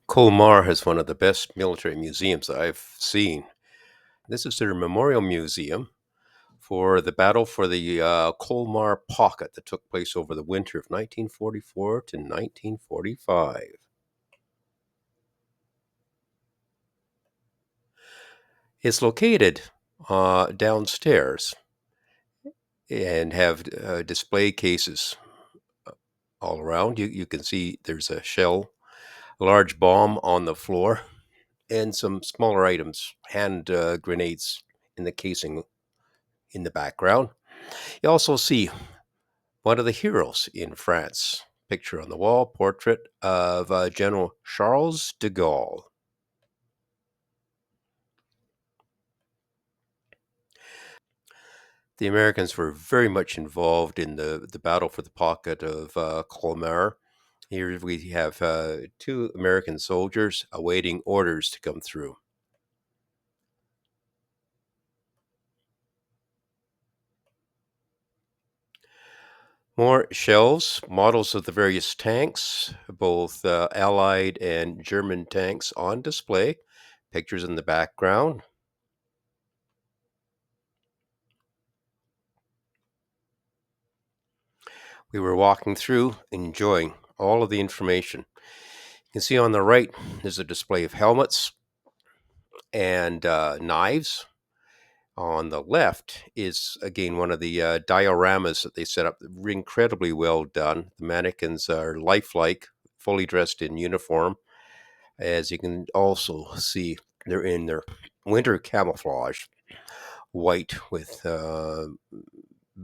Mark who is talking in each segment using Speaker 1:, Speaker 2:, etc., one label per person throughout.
Speaker 1: Colmar has one of the best military museums I've seen. This is their memorial museum for the battle for the Colmar Pocket that took place over the winter of 1944 to 1945. It's located downstairs and have display cases all around. You can see there's a shell, a large bomb on the floor, and some smaller items, hand grenades in the casing in the background. You also see one of the heroes in France. Picture on the wall, portrait of General Charles de Gaulle. The Americans were very much involved in the battle for the pocket of Colmar. Here we have two American soldiers awaiting orders to come through. More shelves, models of the various tanks, both Allied and German tanks on display. Pictures in the background. We were walking through, enjoying all of the information. You can see on the right, there's a display of helmets and knives. On the left is, again, one of the dioramas that they set up. Incredibly well done. The mannequins are lifelike, fully dressed in uniform. As you can also see, they're in their winter camouflage, white with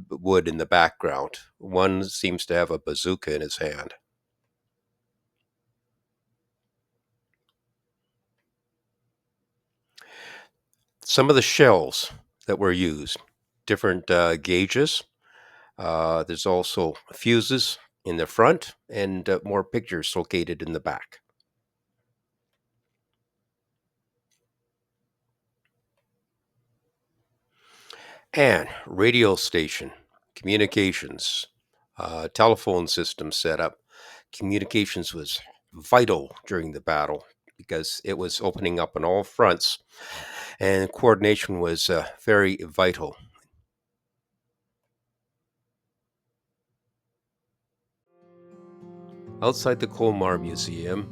Speaker 1: wood in the background. One seems to have a bazooka in his hand. Some of the shells that were used, different gauges. There's also fuses in the front and more pictures located in the back. And radio station, communications, telephone system setup. Communications was vital during the battle because it was opening up on all fronts, and coordination was very vital. Outside the Colmar Museum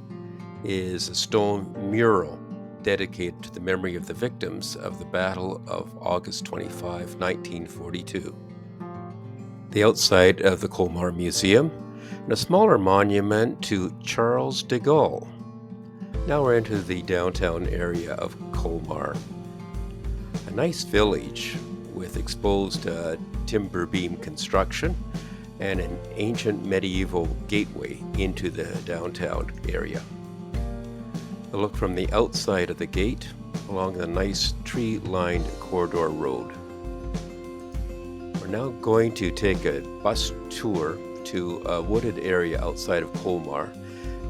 Speaker 1: is a stone mural dedicated to the memory of the victims of the Battle of August 25, 1942. The outside of the Colmar Museum, and a smaller monument to Charles de Gaulle. Now we're into the downtown area of Colmar, a nice village with exposed timber beam construction and an ancient medieval gateway into the downtown area. A look from the outside of the gate along the nice tree-lined corridor road. We're now going to take a bus tour to a wooded area outside of Colmar,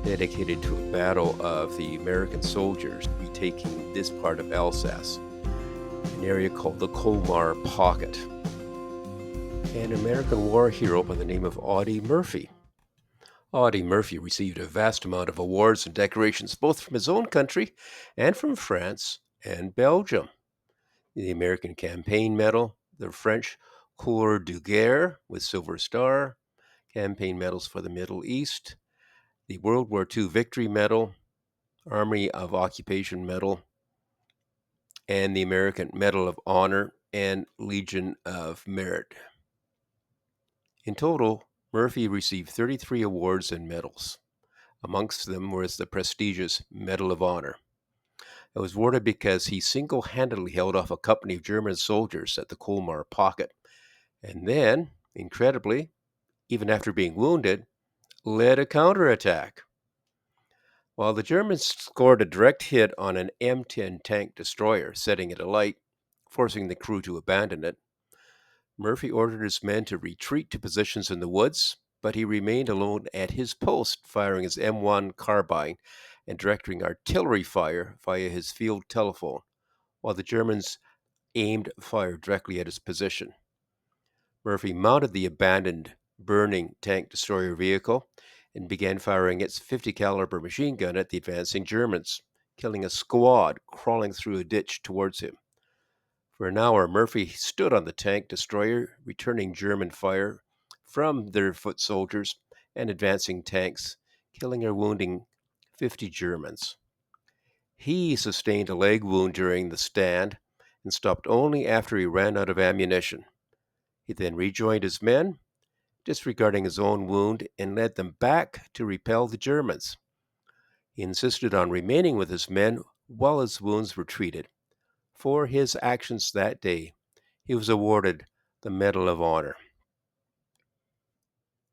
Speaker 1: dedicated to a battle of the American soldiers retaking this part of Alsace, an area called the Colmar Pocket. An American war hero by the name of Audie Murphy. Audie Murphy received a vast amount of awards and decorations both from his own country and from France and Belgium. The American Campaign Medal, the French Croix de Guerre with Silver Star, campaign medals for the Middle East, the World War II Victory Medal, Army of Occupation Medal, and the American Medal of Honor and Legion of Merit. In total, Murphy received 33 awards and medals. Amongst them was the prestigious Medal of Honor. It was awarded because he single-handedly held off a company of German soldiers at the Colmar Pocket, and then, incredibly, even after being wounded, led a counterattack. While the Germans scored a direct hit on an M10 tank destroyer, setting it alight, forcing the crew to abandon it, Murphy ordered his men to retreat to positions in the woods, but he remained alone at his post, firing his M1 carbine and directing artillery fire via his field telephone, while the Germans aimed fire directly at his position. Murphy mounted the abandoned, burning tank destroyer vehicle and began firing its 50 caliber machine gun at the advancing Germans, killing a squad crawling through a ditch towards him. For an hour, Murphy stood on the tank destroyer, returning German fire from their foot soldiers and advancing tanks, killing or wounding 50 Germans. He sustained a leg wound during the stand and stopped only after he ran out of ammunition. He then rejoined his men, disregarding his own wound, and led them back to repel the Germans. He insisted on remaining with his men while his wounds were treated. For his actions that day, he was awarded the Medal of Honor.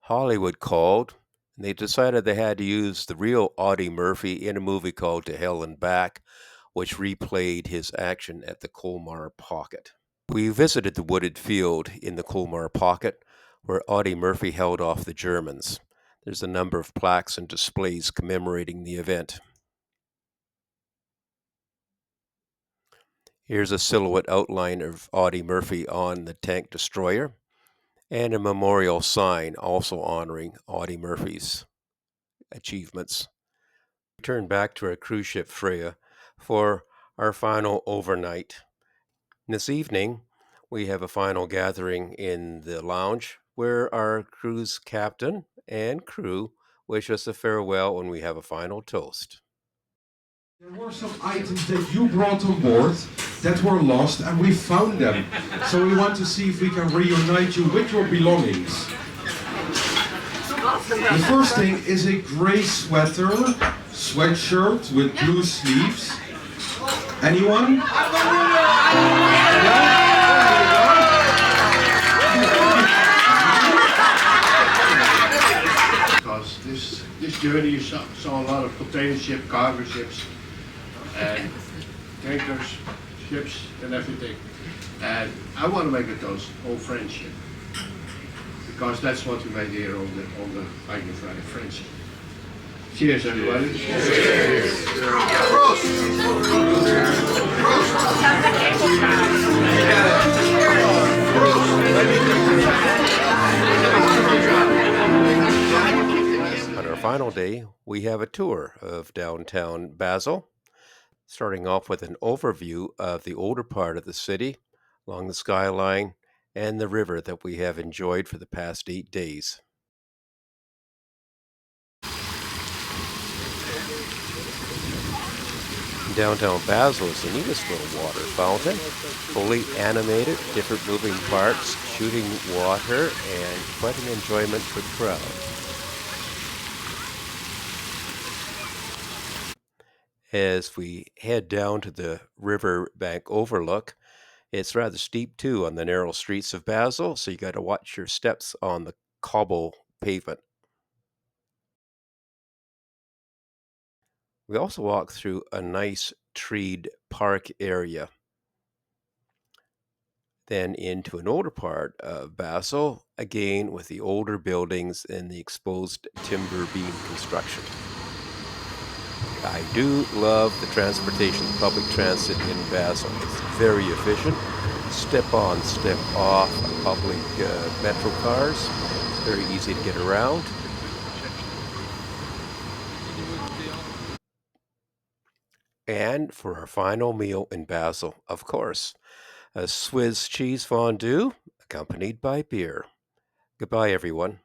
Speaker 1: Hollywood called, and they decided they had to use the real Audie Murphy in a movie called To Hell and Back, which replayed his action at the Colmar Pocket. We visited the wooded field in the Colmar Pocket, where Audie Murphy held off the Germans. There's a number of plaques and displays commemorating the event. Here's a silhouette outline of Audie Murphy on the tank destroyer, and a memorial sign also honoring Audie Murphy's achievements. We turn back to our cruise ship Freya for our final overnight. This evening, we have a final gathering in the lounge where our cruise captain and crew wish us a farewell and we have a final toast.
Speaker 2: There were some items that you brought on board that were lost and we found them. So we want to see if we can reunite you with your belongings. The first thing is a gray sweatshirt with blue sleeves. Anyone?
Speaker 3: Because this journey you saw a lot of container ship, cargo ships, and tankers, ships, and everything. And I want to make a toast on friendship, because that's what we made here on the Viking Friday, friendship. Cheers, everybody. Cheers.
Speaker 1: On our final day, we have a tour of downtown Basil, starting off with an overview of the older part of the city along the skyline and the river that we have enjoyed for the past 8 days. Downtown Basil is the neatest little water fountain, fully animated, different moving parts, shooting water, and quite an enjoyment for the crowd. As we head down to the riverbank overlook, it's rather steep too on the narrow streets of Basil, so you got to watch your steps on the cobble pavement. We also walk through a nice treed park area, then into an older part of Basil, again with the older buildings and the exposed timber beam construction. I do love the transportation, the public transit in Basil. It's very efficient. Step on, step off public metro cars. It's very easy to get around. And for our final meal in Basil, of course, a Swiss cheese fondue accompanied by beer. Goodbye, everyone.